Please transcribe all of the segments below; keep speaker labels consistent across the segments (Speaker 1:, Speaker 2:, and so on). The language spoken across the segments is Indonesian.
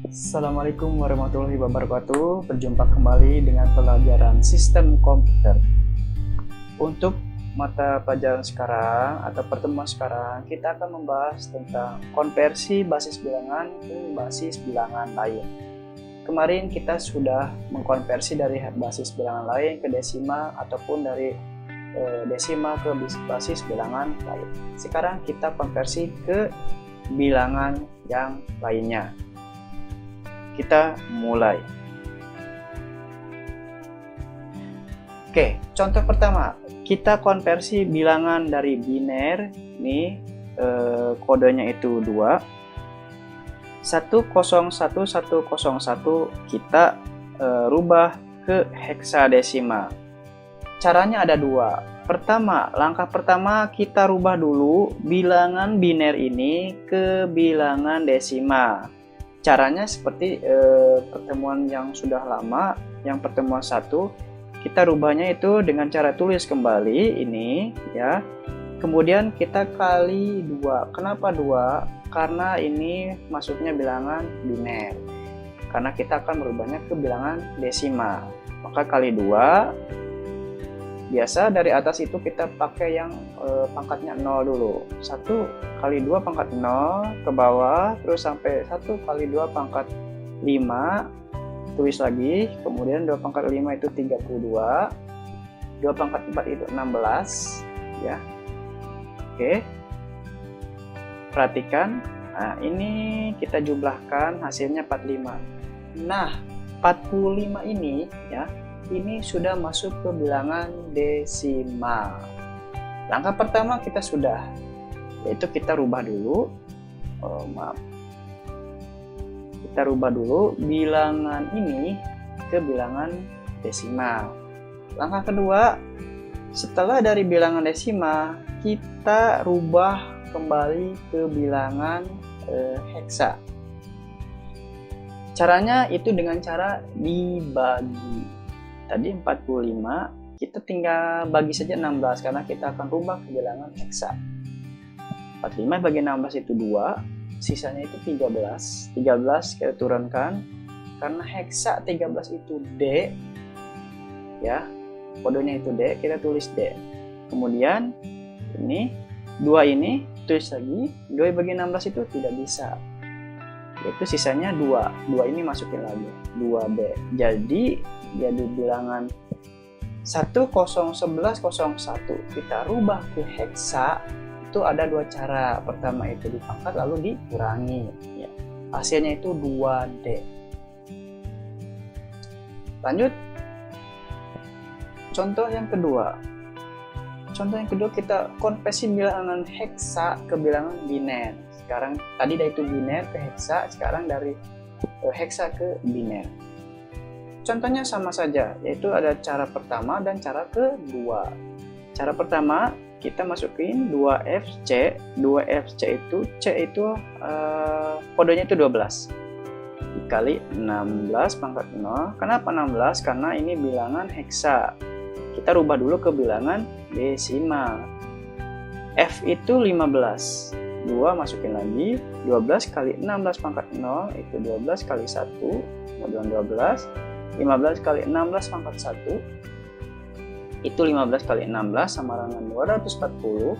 Speaker 1: Assalamualaikum warahmatullahi wabarakatuh. Berjumpa kembali dengan pelajaran sistem komputer. Untuk mata pelajaran sekarang atau pertemuan sekarang, kita akan membahas tentang konversi basis bilangan ke basis bilangan lain. Kemarin kita sudah mengkonversi dari basis bilangan lain ke desimal ataupun dari desimal ke basis bilangan lain. Sekarang kita konversi ke bilangan yang lainnya. Kita mulai. Oke, contoh pertama, kita konversi bilangan dari biner, ini kodenya itu 2. 101101 kita rubah ke heksadesimal. Caranya ada 2. Pertama, langkah pertama kita rubah dulu bilangan biner ini ke bilangan desimal. Caranya seperti pertemuan yang sudah lama, yang pertemuan 1, kita rubahnya itu dengan cara tulis kembali ini ya. Kemudian kita kali 2. Kenapa 2? Karena ini masuknya bilangan biner. Karena kita akan merubahnya ke bilangan desimal. Maka kali 2. Biasa dari atas itu kita pakai yang pangkatnya 0 dulu. 1 kali 2 pangkat 0 ke bawah, terus sampai 1 kali 2 pangkat 5, tulis lagi, kemudian 2 pangkat 5 itu 32, 2 pangkat 4 itu 16 ya. Oke, perhatikan, nah ini kita jumlahkan, hasilnya 45. Nah 45 ini ya, ini sudah masuk ke bilangan desimal. Langkah pertama kita sudah, yaitu kita rubah dulu, kita rubah dulu bilangan ini ke bilangan desimal. Langkah kedua, setelah dari bilangan desimal, kita rubah kembali ke bilangan heksa. Caranya itu dengan cara dibagi. Tadi 45, kita tinggal bagi saja 16 karena kita akan rubah ke bilangan heksa. 45 bagi 16 itu 2, sisanya itu 13. 13 kita turunkan, karena heksa 13 itu D ya, kodenya itu D, kita tulis D. Kemudian ini 2 ini tulis lagi, 2 bagi 16 itu tidak bisa, yaitu sisanya 2 ini masukin lagi 2B. Jadi bilangan 101101 kita rubah ke heksa itu ada 2 cara. Pertama itu dipangkat lalu dikurangi ya. Hasilnya itu 2D. Lanjut contoh yang kedua. Contoh yang kedua kita konversi bilangan heksa ke bilangan biner. Sekarang tadi dari itu biner ke heksa, sekarang dari heksa ke biner. Contohnya sama saja, yaitu ada cara pertama dan cara kedua. Cara pertama kita masukin 2FC. 2FC itu C itu kodenya itu 12 dikali 16 pangkat 0. Kenapa 16? Karena ini bilangan heksa. Kita rubah dulu ke bilangan desimal. F itu 15. 2 masukin lagi, 12 kali 16 pangkat 0 itu 12 kali 1, kemudian 12. 15 kali 16 pangkat 1 itu 15 kali 16 sama dengan 240.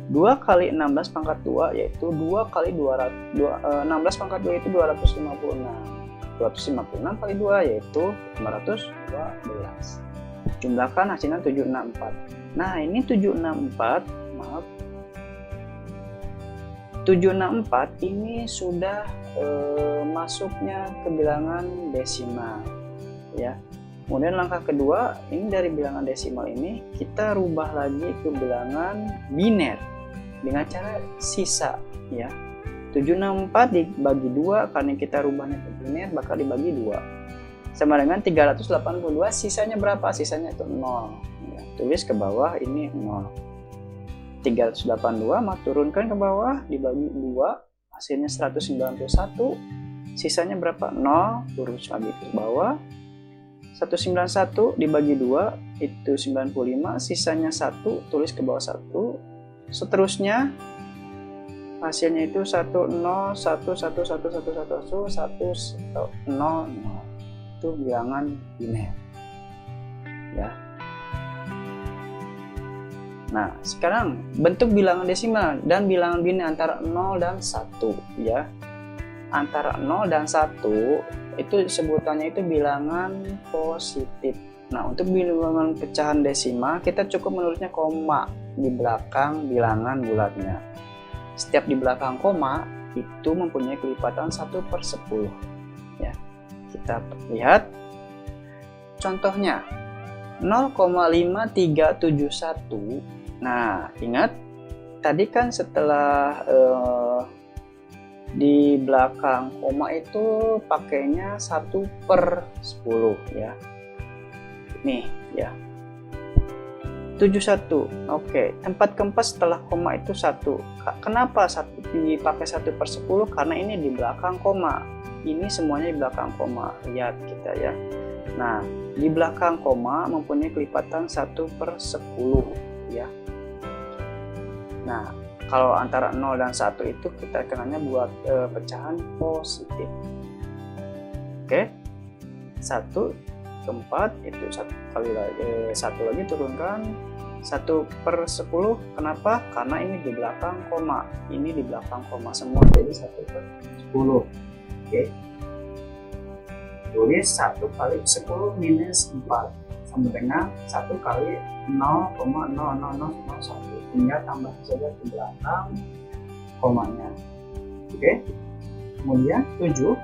Speaker 1: 2 kali 16 pangkat 2 yaitu 2 kali 16 pangkat 2 itu 256. 256 kali 2 yaitu 512. Jumlahkan hasilnya 764. Nah ini 764, maaf, 764 ini sudah masuknya ke bilangan desimal ya. Kemudian langkah kedua, ini dari bilangan desimal ini kita rubah lagi ke bilangan biner dengan cara sisa ya. 764 dibagi 2, karena kita rubahnya ke biner bakal dibagi 2 sama dengan 382. Sisanya berapa? Sisanya itu 0 ya. Tulis ke bawah ini 0. 382 turunkan ke bawah dibagi 2, hasilnya 191. Sisanya berapa? 0, turun lagi ke bawah. 191 dibagi 2 itu 95, sisanya 1, tulis ke bawah 1. Seterusnya hasilnya itu 101111111110 itu bilangan biner ya. Nah, sekarang bentuk bilangan desimal dan bilangan biner antara 0 dan 1 ya. Antara 0 dan 1 itu sebutannya itu bilangan positif. Nah, untuk bilangan pecahan desimal kita cukup menulisnya koma di belakang bilangan bulatnya. Setiap di belakang koma itu mempunyai kelipatan 1/10 ya. Kita lihat contohnya 0,5371. Nah, ingat tadi kan setelah di belakang koma itu pakainya 1/10 ya. Nih ya. 71. Oke, tempat keempat setelah koma itu 1. Kenapa dipakai 1/10? Karena ini di belakang koma. Ini semuanya di belakang koma. Lihat kita ya. Nah, di belakang koma mempunyai kelipatan 1/10 ya. Nah, kalau antara 0 dan 1 itu kita kenanya buat pecahan positif. Oke. 1 keempat itu satu lagi turunkan 1/10. Kenapa? Karena ini di belakang koma. Ini di belakang koma semua jadi 1/10. Oke. Tulis 1 kali 10 minus 4 sama dengan 1 kali 0,00001. Tinggal tambah saja ke belakang komanya. Oke. Kemudian 7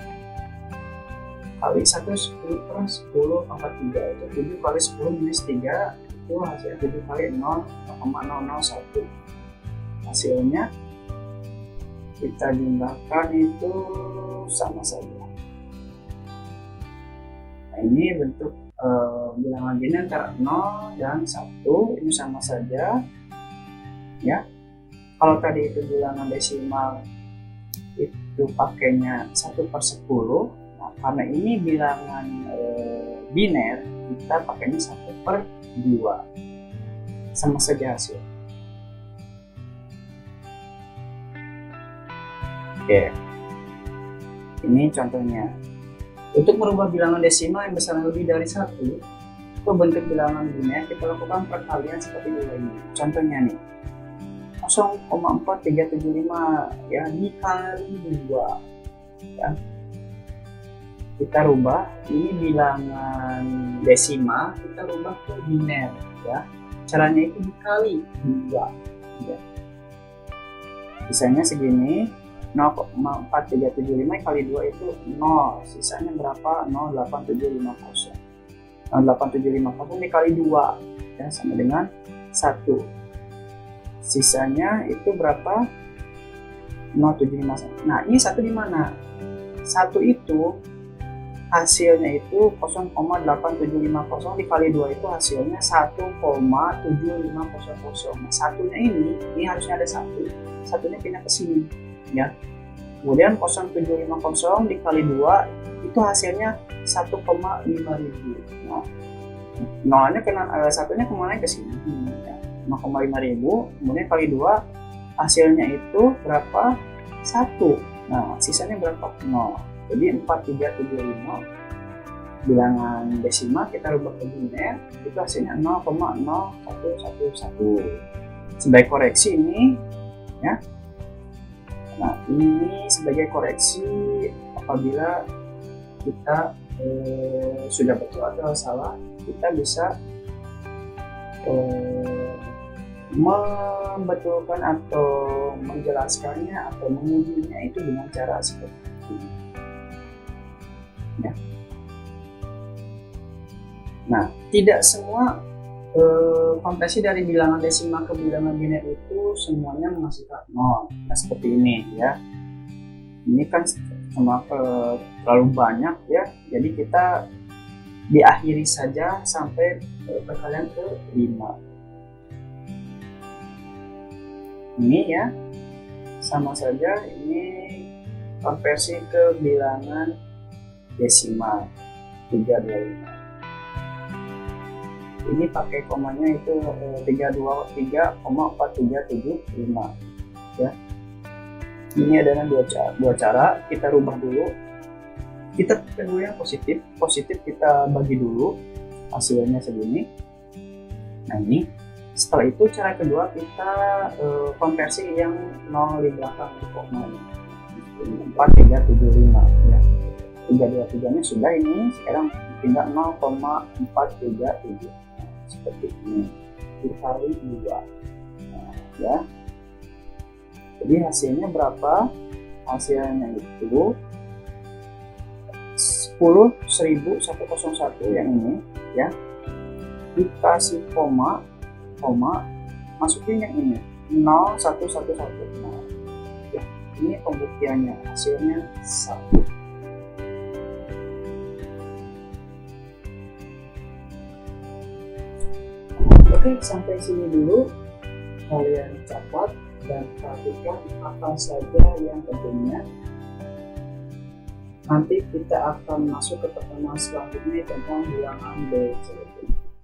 Speaker 1: kali 10/10 pangkat 3 itu 7 kali 10 minus 3 itu hasilnya 7 kali 0,001. Hasilnya kita jumlahkan itu sama saja. Nah, ini bentuk bilangan biner antara 0 dan 1 ini sama saja ya. Kalau tadi itu bilangan desimal itu pakainya 1/10. Nah, karena ini bilangan biner kita pakainya 1/2. Sama saja hasil. Oke. Ini contohnya. Untuk merubah bilangan desimal yang besar lebih dari 1 ke bentuk bilangan biner kita lakukan perkalian seperti ini. Contohnya nih. 0,4375 ya dikali 2 ya. Kita rubah ini bilangan desimal kita rubah ke biner ya. Caranya itu dikali 2 ya. Sisanya segini 0,4375 kali 2 itu 0. Sisanya berapa? 0,8750. 0,8750 dikali 2 ya sama dengan 1. Sisanya itu berapa? 0,751. Nah, ini 1 di mana? 1 itu hasilnya itu 0,8750 dikali 2 itu hasilnya 1,7500. Nah, satunya ini harusnya ada 1. Satunya pindah ke sini ya. Kemudian 0,750 dikali 2 itu hasilnya 1,5000. Nah, nolnya satunya kemana ke sini ya. 0,5000 kemudian kali 2 hasilnya itu berapa? 1. Nah, sisanya berapa? 0. Jadi 4375 bilangan desimal kita rubah ke biner itu hasilnya 0,0111. Sebagai koreksi ini ya. Nah, ini sebagai koreksi apabila kita sudah betul atau salah, kita bisa membetulkan atau menjelaskannya atau mengujinya itu dengan cara seperti ini ya. Nah, tidak semua konversi dari bilangan desimal ke bilangan biner itu semuanya menghasilkan 0. Nah, seperti ini ya. Ini kan semua terlalu banyak ya. Jadi kita diakhiri saja sampai perkalian ke 5. Ini ya. Sama saja ini konversi ke bilangan desimal 325. Ini pakai komanya itu 3,4375 ya. Ini adalah dua cara kita rubah dulu. Kita dulu yang positif kita bagi dulu, hasilnya segini. Nah ini, setelah itu cara kedua kita konversi yang 0 di belakang di koma 4375 ya. 323 nya sudah, ini sekarang tinggal 0,437 seperti ini dikali 2 ya. Jadi hasilnya berapa? Hasilnya itu 10.101 yang ini ya, dikasih koma masukin yang ini 0111. Nah, ya, ini pembuktiannya, hasilnya 1. Oke, sampai sini dulu. Kalian catat dan perhatikan apa saja yang pentingnya. Nanti kita akan masuk ke pertemuan selanjutnya tentang bilangan B.